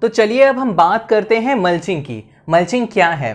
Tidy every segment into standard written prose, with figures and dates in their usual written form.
तो चलिए अब हम बात करते हैं मल्चिंग की। मल्चिंग क्या है?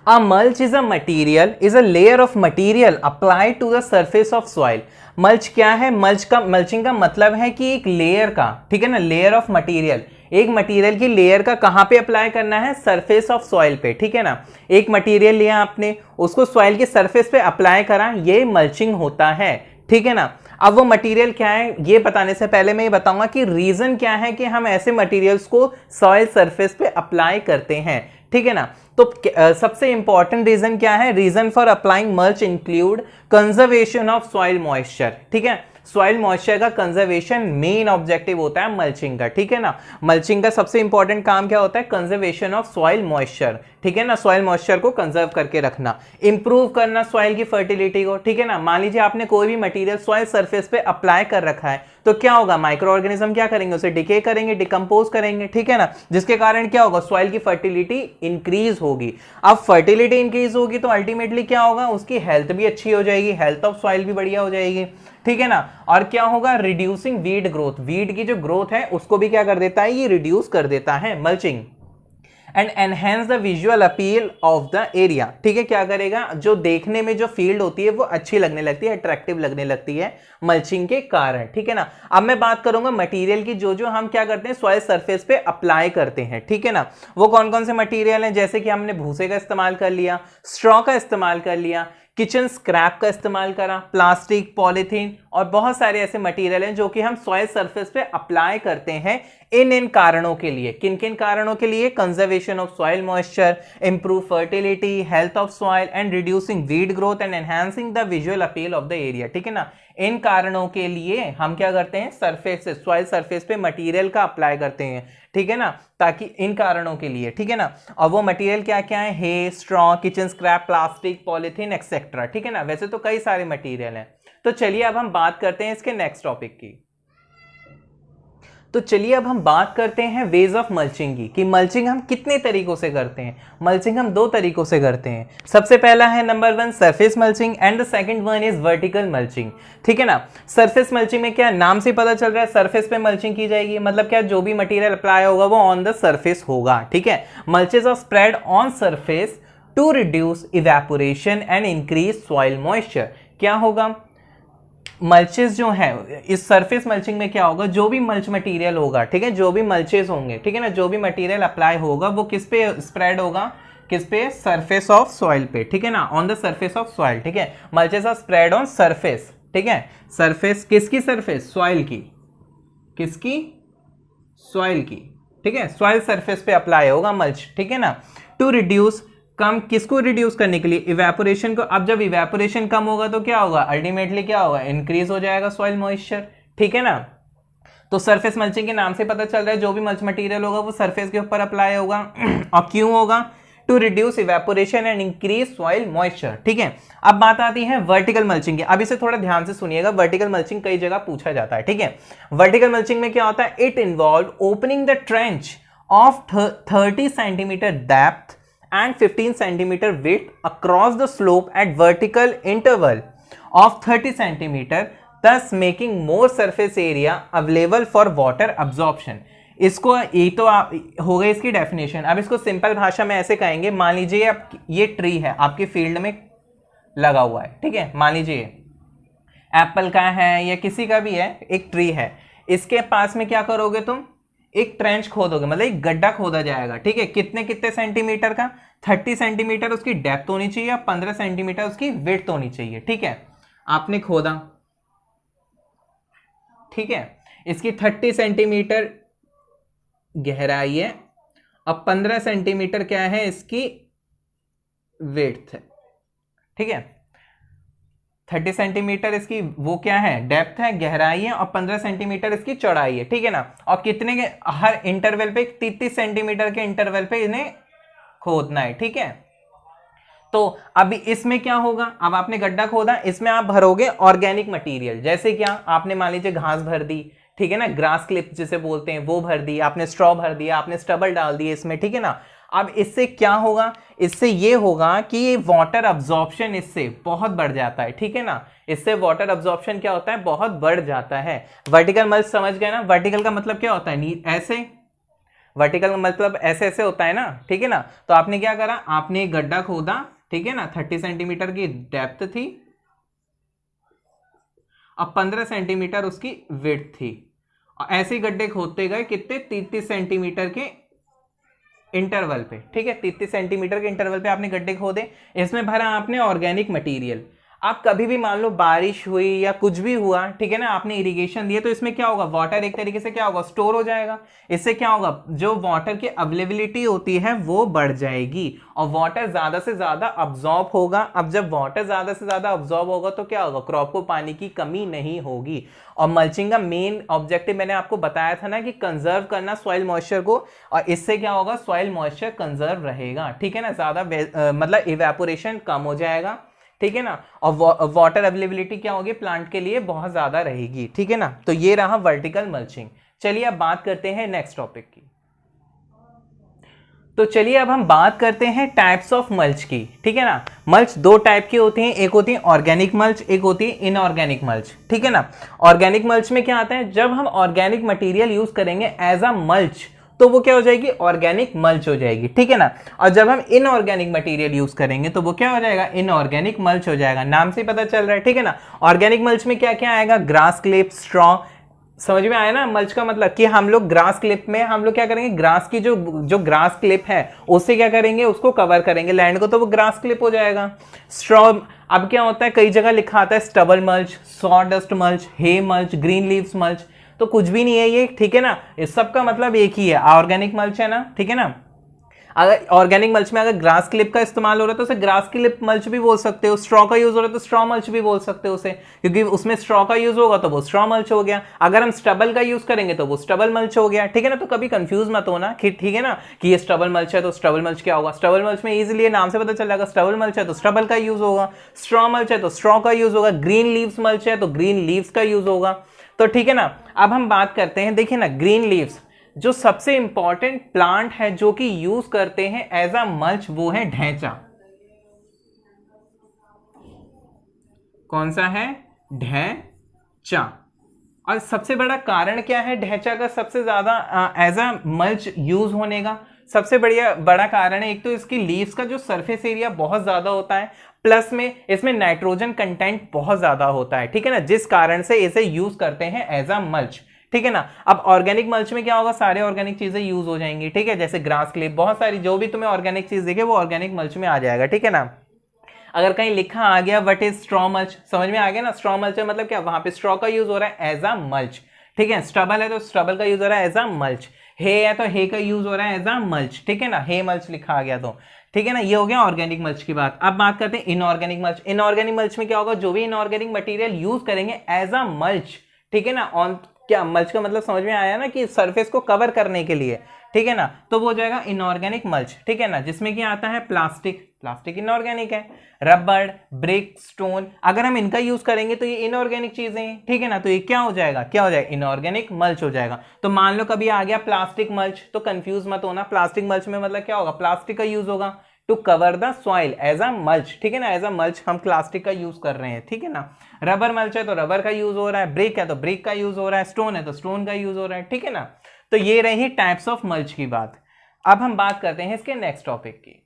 A mulch is a layer of material applied to the surface of soil. Mulch क्या है? मल्चिंग का मतलब है कि एक लेयर का, ठीक है ना, लेयर ऑफ मटीरियल, एक मटेरियल की लेयर का कहां पे अप्लाई करना है? सरफेस ऑफ सॉइल पे, ठीक है ना। एक मटेरियल लिया आपने, उसको सॉइल के सरफेस पे अप्लाई करा, ये मल्चिंग होता है, ठीक है ना। अब वो मटेरियल क्या है ये बताने से पहले मैं ये बताऊंगा कि रीजन क्या है कि हम ऐसे मटेरियल्स को सॉइल सरफेस पे अप्लाई करते हैं, ठीक है ना। तो सबसे इंपॉर्टेंट रीजन क्या है? Reason for applying mulch include conservation of soil moisture, ठीक है। सॉइल मॉइस्चर का कंजर्वेशन मेन ऑब्जेक्टिव होता है मल्चिंग का, ठीक है ना। मल्चिंग का सबसे इंपॉर्टेंट काम क्या होता है? कंजर्वेशन ऑफ सॉइल मॉइस्चर, ठीक है ना। सॉइल मॉइस्चर को कंजर्व करके रखना, इंप्रूव करना सॉइल की फर्टिलिटी को, ठीक है ना। मान लीजिए आपने कोई भी मटेरियल सॉइल सरफेस पे अप्लाई कर रखा है, तो क्या होगा? माइक्रो ऑर्गेनिज्म क्या करेंगे? उसे डिके करेंगे, डिकम्पोज करेंगे, ठीक है ना। जिसके कारण क्या होगा? सॉइल की फर्टिलिटी इंक्रीज होगी। अब फर्टिलिटी इंक्रीज होगी तो अल्टीमेटली क्या होगा? उसकी हेल्थ भी अच्छी हो जाएगी, हेल्थ ऑफ सॉइल भी बढ़िया हो जाएगी, ठीक है ना। और क्या होगा? रिड्यूसिंग वीड ग्रोथ, वीड की जो ग्रोथ है उसको भी क्या कर देता है? ये रिड्यूस कर देता है mulching. And enhance the visual appeal of the area, ठीक है। क्या करेगा? जो देखने में जो फील्ड होती है वो अच्छी लगने लगती है, अट्रैक्टिव लगने लगती है मल्चिंग के कारण, ठीक है ना। अब मैं बात करूंगा मटेरियल की, जो हम क्या करते हैं सॉइल सरफेस पे अप्लाई करते हैं, ठीक है ना। वो कौन कौन से मटेरियल हैं? जैसे कि हमने भूसे का इस्तेमाल कर लिया, स्ट्रॉ का इस्तेमाल कर लिया, किचन स्क्रैप का इस्तेमाल करा, प्लास्टिक, पॉलीथीन और बहुत सारे ऐसे मटेरियल हैं जो कि हम सॉइल सरफेस पे अप्लाई करते हैं इन कारणों के लिए। किन किन कारणों के लिए? Conservation of soil moisture, improve fertility, health of soil and reducing weed growth and enhancing the visual appeal of the area, ठीक है ना। इन कारणों के लिए हम क्या करते हैं? सरफेस से, सॉइल सरफेस पे मटेरियल का अप्लाई करते हैं, ठीक है ना, ताकि इन कारणों के लिए, ठीक है ना। और वो मटेरियल क्या क्या है? Hay, straw, kitchen scrap, plastic, polythene et cetera, ठीक है ना। वैसे तो कई सारे मटेरियल हैं। तो चलिए अब हम बात करते हैं इसके नेक्स्ट टॉपिक की। तो चलिए अब हम बात करते हैं वेज ऑफ मल्चिंग की, कि मल्चिंग हम कितने तरीकों से करते हैं। मल्चिंग हम दो तरीकों से करते हैं। सबसे पहला है number 1 surface mulching and the second one is vertical mulching, ठीक है ना। सरफेस मल्चिंग में क्या नाम से पता चल रहा है? सरफेस पे मल्चिंग की जाएगी, मतलब क्या? जो भी मटेरियल अप्लाई होगा वो ऑन द सरफेस होगा, ठीक है। Mulches are spread on surface to reduce evaporation and increase soil moisture. क्या होगा? मल्चेस जो है इस सरफेस मल्चिंग में क्या होगा? जो भी मल्च मटेरियल होगा, ठीक है, जो भी मल्चेस होंगे, ठीक है ना, जो भी मटेरियल अप्लाई होगा वो किस पे स्प्रेड होगा? किस पे? सरफेस ऑफ सॉइल पे, ठीक है ना, on the surface of soil, ठीक है। Mulches are spread on surface, ठीक है। सरफेस किसकी? सरफेस सॉइल की। किसकी? सॉइल की, ठीक है। सॉइल सरफेस पे अप्लाई होगा मल्च, ठीक है ना, टू रिड्यूस, कम किसको रिड्यूस करने के लिए? इवेपोरेशन को। अब जब इवेपोरेशन कम होगा तो क्या होगा? अल्टीमेटली क्या होगा? इंक्रीज हो जाएगा सॉइल मॉइस्चर, ठीक है ना। तो सरफेस मल्चिंग के नाम से पता चल रहा है जो भी मल्च मटेरियल होगा वो सरफेस के ऊपर अप्लाई होगा। और क्यों होगा? To reduce evaporation and increase soil moisture, ठीक है। अब बात आती है वर्टिकल मल्चिंग की। अब इसे थोड़ा ध्यान से सुनिएगा, वर्टिकल मल्चिंग कई जगह पूछा जाता है, ठीक है। वर्टिकल मल्चिंग में क्या होता है? It involve opening the trench of 30 centimetre depth and 15 centimeter width across the slope at vertical interval of 30 centimeter, thus making more surface area available for water absorption. इसको ये तो हो गई इसकी डेफिनेशन। अब इसको सिंपल भाषा में ऐसे कहेंगे, मान लीजिए आप ये ट्री है आपके फील्ड में लगा हुआ है, ठीक है। मान लीजिए एप्पल का है या किसी का भी है, एक ट्री है, इसके पास में क्या करोगे तुम? एक ट्रेंच खोदोगे, मतलब एक गड्ढा खोदा जाएगा, ठीक है। कितने कितने सेंटीमीटर का? 30 सेंटीमीटर उसकी डेप्थ होनी चाहिए, 15 सेंटीमीटर उसकी विड्थ होनी चाहिए, ठीक है। आपने खोदा, ठीक है, इसकी 30 सेंटीमीटर गहराई है और 15 सेंटीमीटर क्या है? इसकी विड्थ है, ठीक है। 30 सेंटीमीटर इसकी वो क्या है? डेप्थ है, गहराई है, और 15 सेंटीमीटर इसकी चौड़ाई है, ठीक है ना। और कितने के हर इंटरवल पे? 33 सेंटीमीटर के इंटरवल पे इन्हें खोदना है, ठीक है। तो अभी इसमें क्या होगा? अब आपने गड्ढा खोदा, इसमें आप भरोगे ऑर्गेनिक मटेरियल, जैसे क्या? आपने मान लीजिए घास भर दी, ठीक है ना, ग्रास क्लिप जिसे बोलते हैं वो भर दी, आपने स्ट्रॉ भर दिया, आपने स्टबल डाल दिए इसमें, ठीक है ना। अब इससे क्या होगा? इससे ये होगा कि वाटर अब्जॉर्प्शन इससे बहुत बढ़ जाता है, ठीक है ना। इससे वाटर अब्जॉर्प्शन क्या होता है? बहुत बढ़ जाता है। वर्टिकल मल्च समझ गए ना? वर्टिकल का मतलब क्या होता है? ऐसे वर्टिकल मतलब ऐसे ऐसे होता है ना, ठीक है ना। तो आपने क्या करा, आपने एक गड्ढा खोदा, ठीक है ना, 30 सेंटीमीटर की डेप्थ थी, अब 15 सेंटीमीटर उसकी विड्थ थी, और ऐसे ही गड्ढे खोदते गए कितने, 33 सेंटीमीटर के इंटरवल पे, ठीक है, 33 सेंटीमीटर के इंटरवल पे आपने गड्ढे खोदे, इसमें भरा आपने ऑर्गेनिक मटेरियल। आप कभी भी मान लो बारिश हुई या कुछ भी हुआ, ठीक है ना, आपने इरिगेशन दिए, तो इसमें क्या होगा, वाटर एक तरीके से क्या होगा, स्टोर हो जाएगा। इससे क्या होगा, जो वाटर की अवेलेबिलिटी होती है वो बढ़ जाएगी और वाटर ज्यादा से ज्यादा अब्जॉर्ब होगा। अब जब वाटर ज्यादा से ज्यादा अब्जॉर्ब होगा तो क्या होगा, क्रॉप को पानी की कमी नहीं होगी। और मल्चिंग का मेन ऑब्जेक्टिव मैंने आपको बताया था ना कि कंजर्व करना सॉइल मॉइस्चर को, और इससे क्या होगा, सॉइल मॉइस्चर कंजर्व रहेगा, ठीक है ना, ज्यादा मतलब इवेपोरेशन कम हो जाएगा, ठीक है ना, और वाटर अवेलेबिलिटी क्या होगी प्लांट के लिए बहुत ज्यादा रहेगी, ठीक है ना। तो ये रहा वर्टिकल मल्चिंग। चलिए अब बात करते हैं नेक्स्ट टॉपिक की। तो चलिए अब हम बात करते हैं टाइप्स ऑफ मल्च की, ठीक है ना। मल्च दो टाइप की होती हैं, एक होती है ऑर्गेनिक मल्च, एक होती है इनऑर्गेनिक मल्च, ठीक है ना। ऑर्गेनिक मल्च में क्या आता है, जब हम ऑर्गेनिक मटेरियल यूज करेंगे एज अ मल्च तो वो क्या हो जाएगी, ऑर्गेनिक मल्च हो जाएगी, ठीक है ना। और जब हम इनऑर्गेनिक मटेरियल यूज करेंगे तो वो क्या हो जाएगा, इनऑर्गेनिक मल्च हो जाएगा। नाम से पता चल रहा है, ठीक है ना। ऑर्गेनिक मल्च में क्या क्या आएगा, ग्रास क्लिप, स्ट्रॉ, समझ में आया ना। मल्च का मतलब कि हम लोग ग्रास क्लिप में हम लोग क्या करेंगे, ग्रास की जो ग्रास क्लिप है उससे क्या करेंगे, उसको कवर करेंगे लैंड को, तो वो ग्रास क्लिप हो जाएगा। स्ट्रॉ, अब क्या होता है, कई जगह लिखा आता है stubble mulch, sawdust mulch, hay mulch, green leaves mulch, तो कुछ भी नहीं है ये, ठीक है ना। इस सब का मतलब एक ही है, ऑर्गेनिक मल्च है ना, ठीक है ना। अगर ऑर्गेनिक मल्च में अगर ग्रास क्लिप का इस्तेमाल हो रहा है तो उसे ग्रास क्लिप मल्च भी बोल सकते हो, स्ट्रॉ का यूज हो रहा है तो स्ट्रॉ मल्च भी बोल सकते हो उसे, क्योंकि उसमें स्ट्रॉ का यूज होगा तो वो स्ट्रॉ मल्च हो गया। अगर हम स्टबल का यूज करेंगे तो वो स्टबल मल्च हो गया, ठीक है ना। तो कभी कंफ्यूज मत होना, ठीक है ना, कि ये स्टबल मल्च है तो स्टबल मल्च क्या होगा। स्टबल मल्च में इजीली नाम से पता चल जाएगा, स्टबल मल्च है तो स्टबल का यूज होगा, स्ट्रॉ मल्च है तो स्ट्रॉ का यूज होगा, ग्रीन लीव्स मल्च है तो ग्रीन लीव्स का यूज होगा। तो ठीक है ना। अब हम बात करते हैं, देखिए ना, ग्रीन लीव्स जो सबसे इंपॉर्टेंट प्लांट है जो कि यूज करते हैं एज अ मल्च, वो है ढैंचा। कौन सा है, ढैंचा। और सबसे बड़ा कारण क्या है ढैंचा का सबसे ज्यादा एज अ मल्च यूज होने का, सबसे बड़ा कारण है, एक तो इसकी लीव्स का जो सरफेस एरिया बहुत ज्यादा होता है, प्लस में इसमें नाइट्रोजन कंटेंट बहुत ज्यादा होता है, ठीक है ना, जिस कारण से इसे यूज करते हैं एज अ मल्च, ठीक है ना। अब ऑर्गेनिक मल्च में क्या होगा, सारे ऑर्गेनिक चीजें यूज हो जाएंगी, ठीक है, जैसे ग्रास क्लिप, बहुत सारी जो भी तुम्हें ऑर्गेनिक चीज दिखे वो ऑर्गेनिक मल्च में आ जाएगा, ठीक है ना। अगर कहीं लिखा आ गया व्हाट इज स्ट्रॉ मल्च, समझ में आ गया ना, स्ट्रॉ मल्च मतलब क्या, वहां पे स्ट्रॉ का यूज हो रहा है एज अ मल्च, ठीक है। स्टबल है तो स्टबल का यूज हो रहा है एज अ मल्च, हे है तो हे का यूज हो रहा है एज अ मल्च, ठीक है ना, हे मल्च लिखा आ गया तो, ठीक है ना। ये हो गया ऑर्गेनिक मल्च की बात। अब बात करते हैं इनऑर्गेनिक मल्च। इनऑर्गेनिक मल्च में क्या होगा, जो भी इनऑर्गेनिक मटेरियल यूज करेंगे एज अ मल्च, ठीक है ना, ऑन, क्या मल्च का मतलब समझ में आया ना, कि सरफेस को कवर करने के लिए, ठीक है ना, तो वो हो जाएगा इनऑर्गेनिक मल्च, ठीक है ना, जिसमें क्या आता है, प्लास्टिक, प्लास्टिक इनऑर्गेनिक है, रबड़, ब्रिक, स्टोन, अगर हम इनका यूज करेंगे तो ये इनऑर्गेनिक चीजें हैं, ठीक है ना, तो ये क्या हो जाएगा, क्या हो जाएगा, इनऑर्गेनिक मल्च हो जाएगा। तो मान लो कभी आ गया प्लास्टिक मल्च, तो कंफ्यूज मत होना, प्लास्टिक मल्च में मतलब क्या होगा, प्लास्टिक का यूज होगा to cover the soil as a mulch, ठीक है ना, एज अ मल्च हम प्लास्टिक का यूज कर रहे हैं, ठीक है ना। रबर मल्च है तो रबर का यूज हो रहा है, ब्रिक है तो ब्रिक का यूज हो रहा है, स्टोन है तो स्टोन का यूज हो रहा है, ठीक है ना। तो ये रही टाइप्स ऑफ मल्च की बात। अब हम बात करते हैं इसके नेक्स्ट टॉपिक की।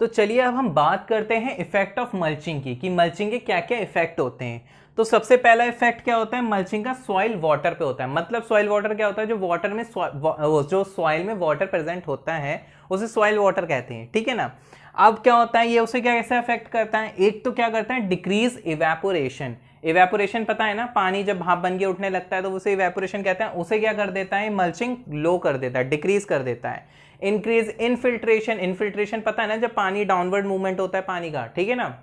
तो चलिए अब हम बात करते हैं इफेक्ट ऑफ मल्चिंग की, कि मल्चिंग के क्या क्या इफेक्ट होते हैं। तो सबसे पहला इफेक्ट क्या होता है मल्चिंग का, सॉइल वाटर पे होता है। मतलब सॉइल वाटर क्या होता है, जो वाटर में जो सॉइल में वाटर प्रेजेंट होता है उसे सॉइल वाटर कहते हैं, ठीक है ना। अब क्या होता है, ये उसे क्या कैसे अफेक्ट करता है, एक तो क्या करता है, डिक्रीज इवेपोरेशन। इवेपोरेशन पता है ना, पानी जब भाप बन के उठने लगता है तो उसे इवेपोरेशन कहते हैं, उसे क्या कर देता है, मल्चिंग लो कर देता है, डिक्रीज कर देता है। इंक्रीज इनफिल्ट्रेशन, इनफिल्ट्रेशन पता है ना, जब पानी डाउनवर्ड मूवमेंट होता है पानी का, ठीक है ना,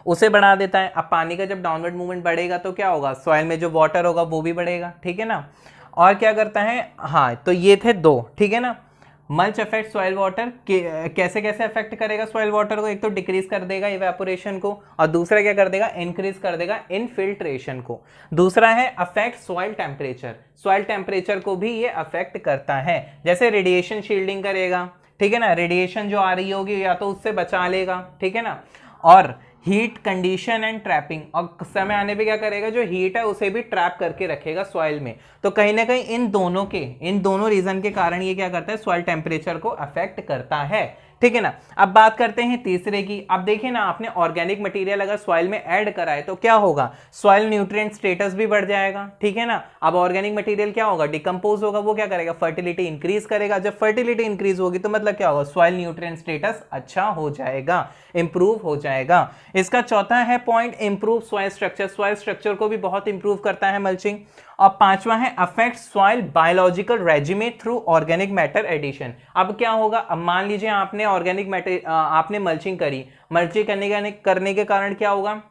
उसे बढ़ा देता है। अब पानी का जब डाउनवर्ड मूवमेंट बढ़ेगा तो क्या होगा, सॉइल में जो वाटर होगा वो भी बढ़ेगा, ठीक है ना। और क्या करता है, हाँ तो ये थे दो, ठीक है ना। मल्च अफेक्ट सॉइल वाटर, कैसे कैसे अफेक्ट करेगा सॉइल वाटर को, एक तो डिक्रीज कर देगा इवेपोरेशन को, और दूसरा क्या कर देगा, इंक्रीज कर देगा इनफिल्ट्रेशन को। दूसरा है affect soil temperature, soil temperature को भी ये अफेक्ट करता है, जैसे रेडिएशन शील्डिंग करेगा, ठीक है ना, रेडिएशन जो आ रही होगी या तो उससे बचा लेगा, ठीक है ना। और हीट कंडीशन एंड ट्रैपिंग, और समय आने पे क्या करेगा, जो हीट है उसे भी ट्रैप करके रखेगा सॉइल में। तो कहीं ना कहीं इन दोनों रीजन के कारण ये क्या करता है, सॉइल टेम्परेचर को अफेक्ट करता है, ठीक है ना। अब बात करते हैं तीसरे की। अब देखिए ना, आपने ऑर्गेनिक मटेरियल अगर सॉइल में ऐड करा है तो क्या होगा, सॉइल न्यूट्रिएंट स्टेटस भी बढ़ जाएगा, ठीक है ना। अब ऑर्गेनिक मटेरियल क्या होगा, डिकम्पोज होगा, वो क्या करेगा, फर्टिलिटी इंक्रीज करेगा। जब फर्टिलिटी इंक्रीज होगी तो मतलब क्या होगा, सॉइल न्यूट्रिएंट स्टेटस अच्छा हो जाएगा, इंप्रूव हो जाएगा। इसका चौथा है point, improve soil structure, soil structure को भी बहुत इंप्रूव करता है मल्चिंग। और पांचवा है affect soil biological regime through organic matter addition. अब क्या होगा, अब मान लीजिए आपने ऑर्गेनिक मैटर आपने मल्चिंग करी, मल्चिंग करने के कारण क्या होगा,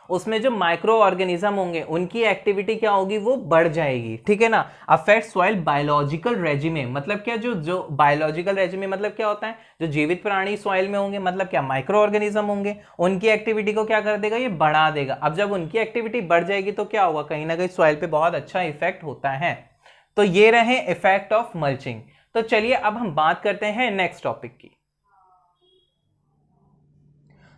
उसमें जो माइक्रो ऑर्गेनिज्म होंगे उनकी एक्टिविटी क्या होगी, वो बढ़ जाएगी, ठीक है ना। अफेक्ट सॉइल बायोलॉजिकल रेजिमे, मतलब क्या, जो बायोलॉजिकल रेजिमे मतलब क्या होता है, जो जीवित प्राणी सॉइल में होंगे, मतलब क्या, माइक्रो ऑर्गेनिज्म होंगे, उनकी एक्टिविटी को क्या कर देगा, ये बढ़ा देगा। अब जब उनकी एक्टिविटी बढ़ जाएगी तो क्या होगा, कहीं ना कहीं सॉइल पे बहुत अच्छा इफेक्ट होता है। तो ये रहे इफेक्ट ऑफ मल्चिंग। तो चलिए अब हम बात करते हैं नेक्स्ट टॉपिक की।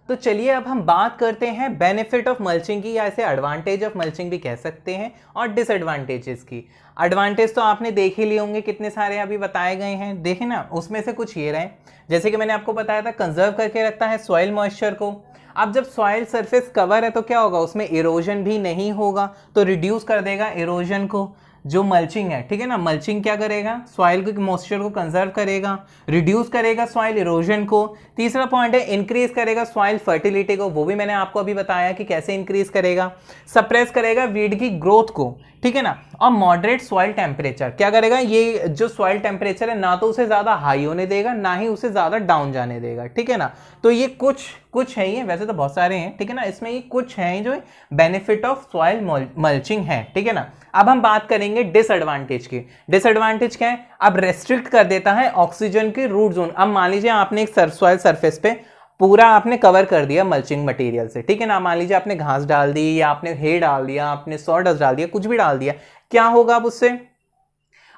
तो चलिए अब हम बात करते हैं बेनिफिट ऑफ मल्चिंग की, या इसे एडवांटेज ऑफ मल्चिंग भी कह सकते हैं, और डिसएडवांटेजेस की। एडवांटेज तो आपने देख ही लिए होंगे, कितने सारे अभी बताए गए हैं, देखें ना, उसमें से कुछ ये रहे, जैसे कि मैंने आपको बताया था, कंजर्व करके रखता है सॉइल मॉइस्चर को। अब जब सॉइल सरफेस कवर है तो क्या होगा, उसमें इरोजन भी नहीं होगा, तो रिड्यूस कर देगा इरोजन को। जो मल्चिंग है, ठीक है ना, मल्चिंग क्या करेगा, सॉइल के मॉइस्चर को कंजर्व करेगा, रिड्यूस करेगा सॉइल इरोजन को। तीसरा पॉइंट है इंक्रीज करेगा सॉइल फर्टिलिटी को, वो भी मैंने आपको अभी बताया कि कैसे इंक्रीज करेगा। सप्रेस करेगा वीड की ग्रोथ को, ठीक है ना। और मॉडरेट सॉइल टेम्परेचर, क्या करेगा, ये जो सॉइल टेम्परेचर है ना तो उसे ज्यादा हाई होने देगा, ना ही उसे ज्यादा डाउन जाने देगा, ठीक है ना। तो ये कुछ है, ये वैसे तो बहुत सारे हैं, ठीक है ना, इसमें ये कुछ हैं जो बेनिफिट ऑफ सॉइल मल्चिंग है, ठीक है ना। अब हम बात करेंगे डिसएडवांटेज की। डिसएडवांटेज क्या है, अब रेस्ट्रिक्ट कर देता है ऑक्सीजन की रूट जोन। अब मान लीजिए आपने एक सॉइल सरफेस पे पूरा आपने कवर कर दिया मल्चिंग मटेरियल से, ठीक है ना। मान लीजिए आपने घास डाल दी, या आपने हे डाल दिया, आपने सॉडस्ट डाल दिया, कुछ भी डाल दिया, क्या होगा, अब उससे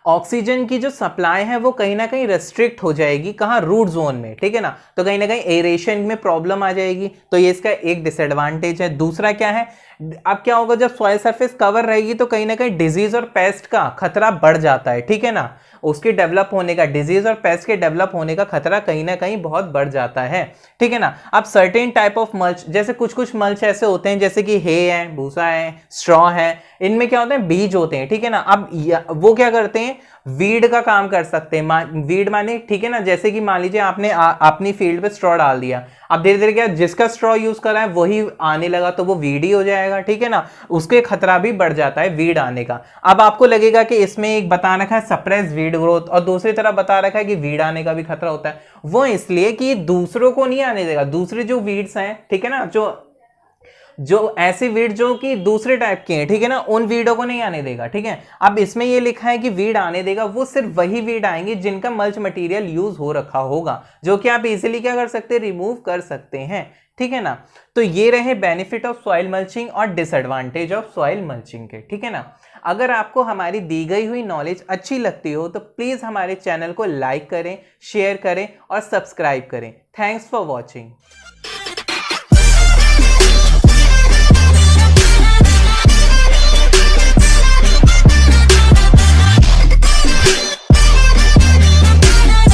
ऑक्सीजन की जो सप्लाई है वो कहीं ना कहीं रेस्ट्रिक्ट हो जाएगी, कहां, रूट जोन में, ठीक है ना। तो कहीं ना कहीं एरेशन में प्रॉब्लम आ जाएगी, तो ये इसका एक डिसएडवांटेज है। दूसरा क्या है, अब क्या होगा, जब सॉइल सरफेस कवर रहेगी तो कहीं ना कहीं डिजीज और पेस्ट का खतरा बढ़ जाता है, ठीक है ना। उसके डेवलप होने का, डिजीज और पेस्ट के डेवलप होने का खतरा कहीं ना कहीं बहुत बढ़ जाता है, ठीक है ना। अब सर्टेन टाइप ऑफ मल्च, जैसे कुछ मल्च ऐसे होते हैं, जैसे कि हे है, भूसा है, स्ट्रॉ है, इनमें क्या होते हैं, बीज होते हैं, ठीक है ना। अब वो क्या करते हैं, वीड का काम कर सकते हैं। वीड माने, ठीक है ना, जैसे कि मान लीजिए आपने अपनी फील्ड पे स्ट्रॉ डाल दिया, अब धीरे धीरे क्या, जिसका स्ट्रॉ यूज कर रहा है वही आने लगा तो वो वीड ही हो जाएगा, ठीक है ना। उसके खतरा भी बढ़ जाता है वीड आने का। अब आपको लगेगा कि इसमें एक बता रखा है सप्रेस वीड ग्रोथ, और दूसरी तरफ बता रखा है कि वीड आने का भी खतरा होता है। वो इसलिए कि दूसरों को नहीं आने देगा, दूसरे जो वीड्स हैं, ठीक है ना, जो ऐसी वीड जो कि दूसरे टाइप की हैं, ठीक है ना, उन वीडों को नहीं आने देगा, ठीक है। अब इसमें ये लिखा है कि वीड आने देगा, वो सिर्फ वही वीड आएंगे जिनका मल्च मटेरियल यूज हो रखा होगा, जो कि आप इजीली क्या कर सकते हैं, रिमूव कर सकते हैं, ठीक है ना। तो ये रहे बेनिफिट ऑफ सॉइल मल्चिंग और डिसएडवांटेज ऑफ सॉइल मल्चिंग के, ठीक है ना। अगर आपको हमारी दी गई हुई नॉलेज अच्छी लगती हो तो प्लीज हमारे चैनल को लाइक करें, शेयर करें और सब्सक्राइब करें। Thanks for watching.